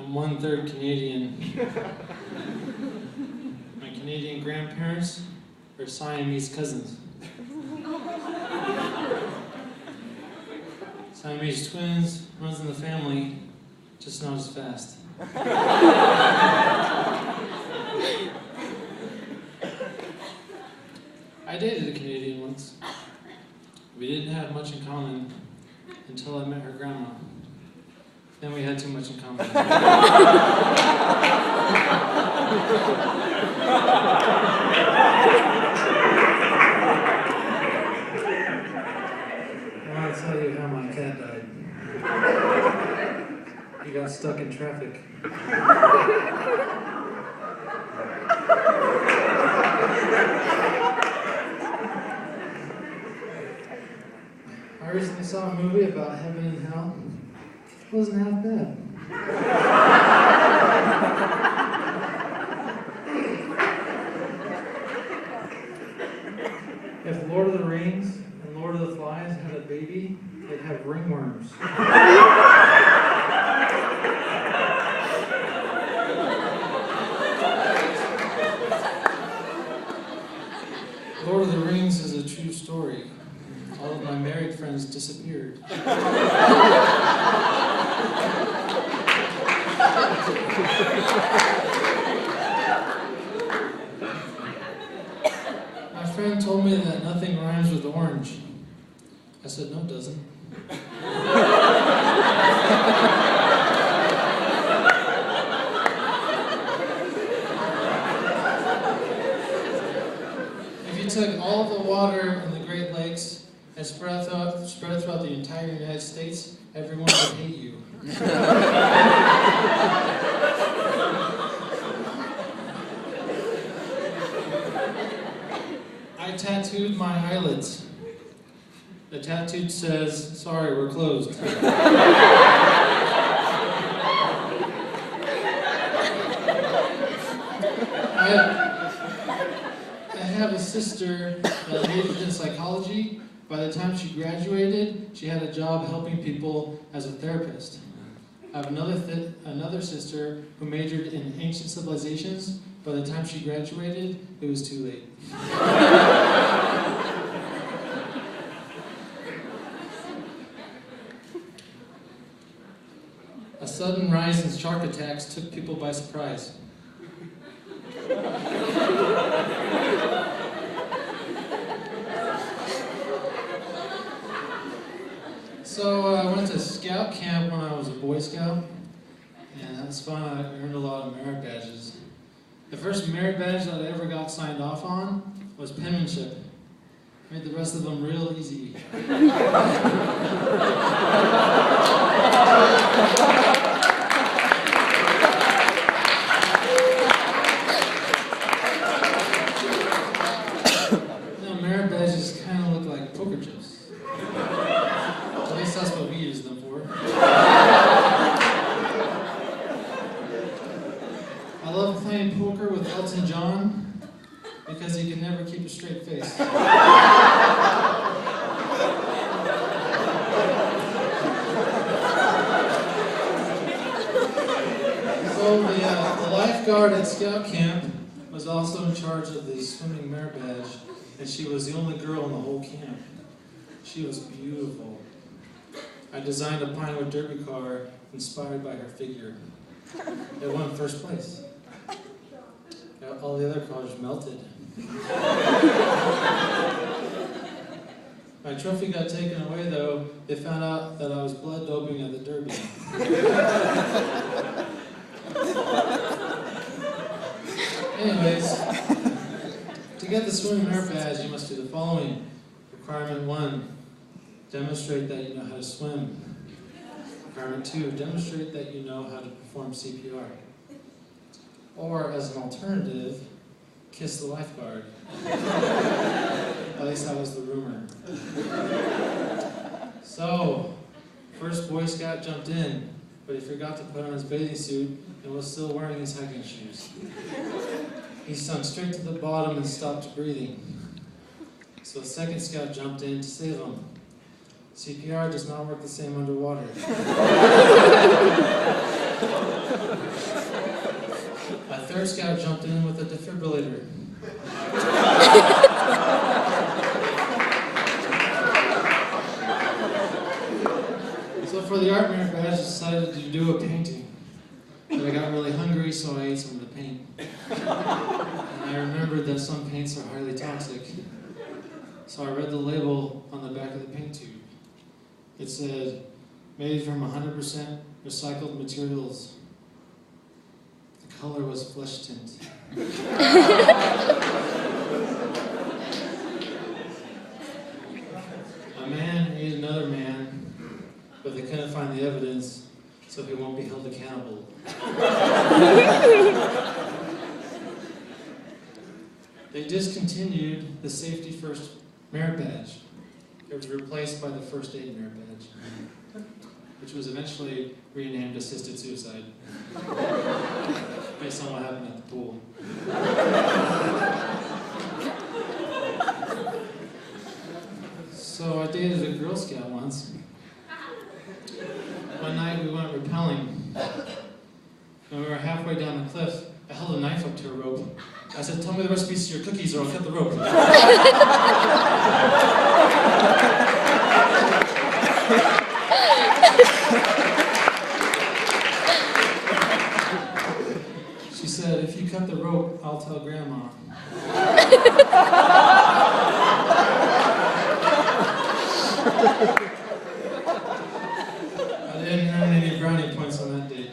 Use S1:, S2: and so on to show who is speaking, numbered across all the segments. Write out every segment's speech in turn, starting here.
S1: I'm 1/3 Canadian. My Canadian grandparents are Siamese cousins. Siamese twins, runs in the family, just not as fast. I dated a Canadian once. We didn't have much in common until I met her grandma. Then we had too much in common. I want to tell you how my cat died. He got stuck in traffic. I recently saw a movie about heaven and hell. It wasn't half bad. If Lord of the Rings and Lord of the Flies had a baby, they'd have ringworms. Lord of the Rings is a true story. All of my married friends disappeared. My friend told me that nothing rhymes with orange. I said, no, it doesn't. If you took all of the water in the Great Lakes and spread it throughout the entire United States, everyone would hate you. I tattooed my eyelids. The tattoo says, sorry, we're closed. I have a sister that majored in psychology. By the time she graduated, she had a job helping people as a therapist. I have another sister who majored in ancient civilizations. By the time she graduated, it was too late. A sudden rise in shark attacks took people by surprise. So I went to scout camp when I was a Boy Scout, and that was fun. I earned a lot of merit badges. The first merit badge that I ever got signed off on was penmanship. Made the rest of them real easy. Merit badges kind of look like poker chips. At least that's what we use them for. I love playing poker with Elton John because he can never keep a straight face. So the lifeguard at scout camp was also in charge of the swimming merit badge, and she was the only girl in the whole camp. She was beautiful. I designed a Pinewood Derby car inspired by her figure. It won first place. All the other cars melted. My trophy got taken away though. They found out that I was blood doping at the Derby. Anyways, to get the swimming merit badge, you must do the following. Requirement 1, demonstrate that you know how to swim. Requirement 2, demonstrate that you know how to perform CPR. Or, as an alternative, kiss the lifeguard. At least that was the rumor. So, first Boy Scout jumped in, but he forgot to put on his bathing suit and was still wearing his hiking shoes. He sunk straight to the bottom and stopped breathing. So the second scout jumped in to save him. CPR does not work the same underwater. third scout jumped in with a defibrillator. So for the art merit badge, I decided to do a painting. But I got really hungry, so I ate some of the paint. And I remembered that some paints are highly toxic. So I read the label on the back of the paint tube. It said, made from 100% recycled materials. The color was flesh tint. A man ate another man, but they couldn't find the evidence, so he won't be held accountable. They discontinued the Safety First merit badge. It was replaced by the First Aid merit badge, which was eventually renamed Assisted Suicide, based on what happened at the pool. So I dated a Girl Scout once. One night we went rappelling. When we were halfway down the cliff, I held a knife up to a rope. I said, "Tell me the recipes to your cookies or I'll cut the rope." She said, "If you cut the rope, I'll tell Grandma." I didn't earn any brownie points on that date.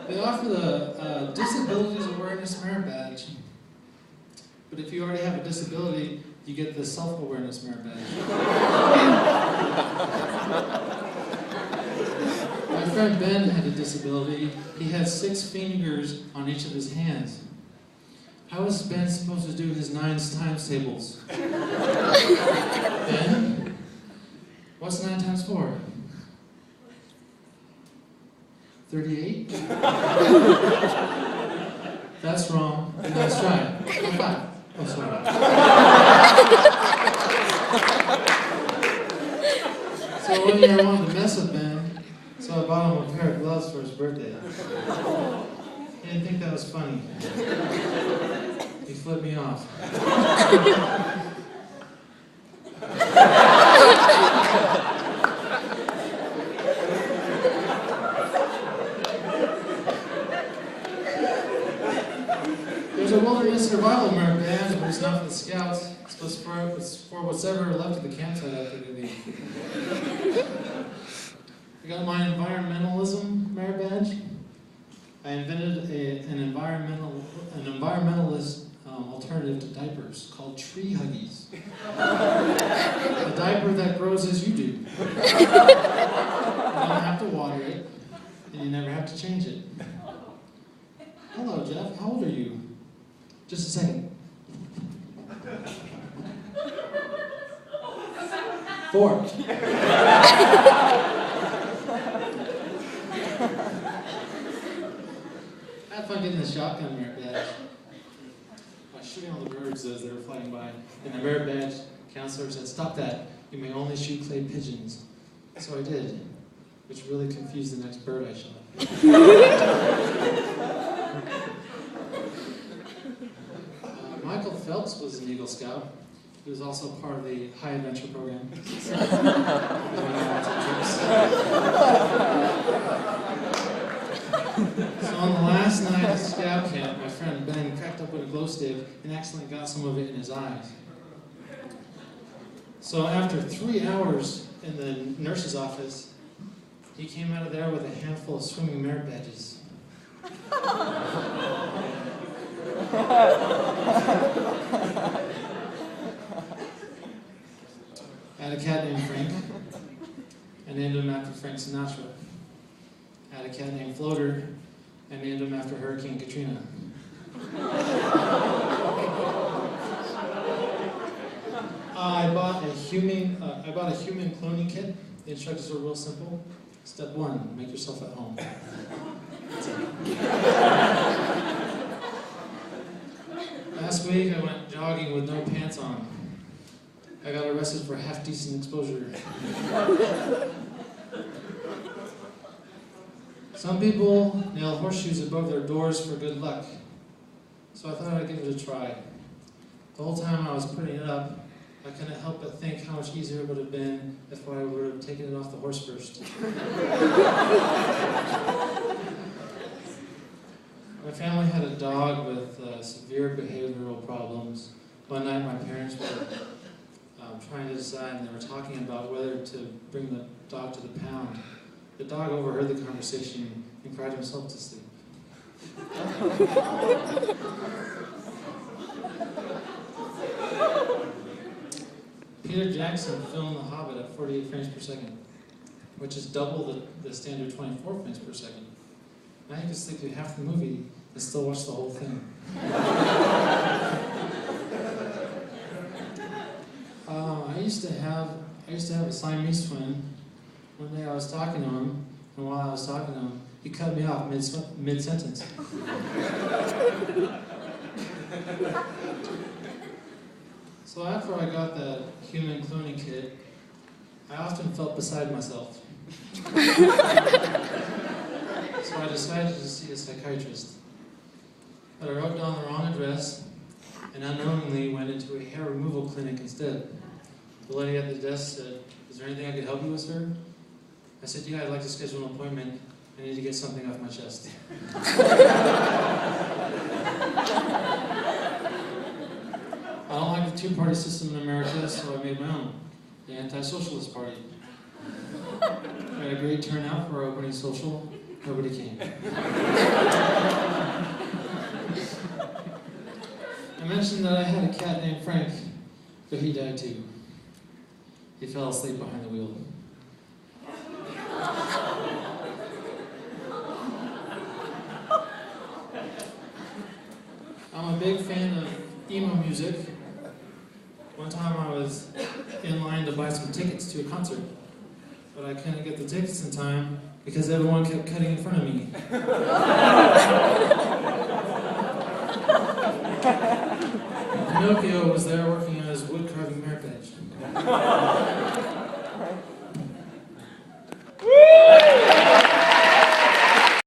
S1: They offer the Disabilities Awareness Merit Badge, but if you already have a disability, you get the Self-Awareness Merit Badge. My friend Ben had a disability. He had 6 fingers on each of his hands. How was Ben supposed to do his 9 times tables? Ben, what's 9 times 4? 38? That's wrong. Let's try it. Oh, 5. Oh, sorry. So one year I wanted to mess with Ben, so I bought him a pair of gloves for his birthday. He didn't think that was funny. He flipped me off. There's a wilderness survival merit badge, but it's not for the scouts. It's for what's ever left of the campsite after they leave. I got my environmentalism merit badge. I invented an environmentalist alternative to diapers called tree huggies. A diaper that grows as you do. You don't have to water it, and you never have to change it. Hello, Jeff. How old are you? Just a second. 4. I had fun getting the shotgun merit badge. I was shooting all the birds as they were flying by, and the merit badge counselor said, "Stop that. You may only shoot clay pigeons." So I did, which really confused the next bird I shot. Michael Phelps was an Eagle Scout. He was also part of the High Adventure program. So on the last night at Scout Camp, my friend Ben cracked up with a glow stick and accidentally got some of it in his eyes. So after 3 hours in the nurse's office, he came out of there with a handful of swimming merit badges. I had a cat named Frank. I named him after Frank Sinatra. I had a cat named Floater. I named him after Hurricane Katrina. I bought a human cloning kit. The instructions were real simple. Step 1, make yourself at home. That's it. Last week I went jogging with no pants on. I got arrested for half-decent exposure. Some people nail horseshoes above their doors for good luck, so I thought I'd give it a try. The whole time I was putting it up, I couldn't help but think how much easier it would have been if I would have taken it off the horse first. My family had a dog with severe behavioral problems. One night my parents were trying to decide, and they were talking about whether to bring the dog to the pound. The dog overheard the conversation and cried himself to sleep. Peter Jackson filmed The Hobbit at 48 frames per second, which is double the standard 24 frames per second. Now you can sleep through half the movie and still watch the whole thing. I used to have a Siamese twin. One day I was talking to him, and while I was talking to him, he cut me off mid-sentence. So after I got that human cloning kit, I often felt beside myself. So I decided to see a psychiatrist. But I wrote down the wrong address and unknowingly went into a hair removal clinic instead. The lady at the desk said, "Is there anything I could help you with, sir?" I said, "Yeah, I'd like to schedule an appointment. I need to get something off my chest." I don't like the two-party system in America, so I made my own, the Anti-Socialist Party. We had a great turnout for our opening social. Nobody came. I mentioned that I had a cat named Frank, but he died too. He fell asleep behind the wheel. I'm a big fan of emo music. One time I was in line to buy some tickets to a concert, but I couldn't get the tickets in time because everyone kept cutting in front of me. Pinocchio was there working on his wood carving merit badge.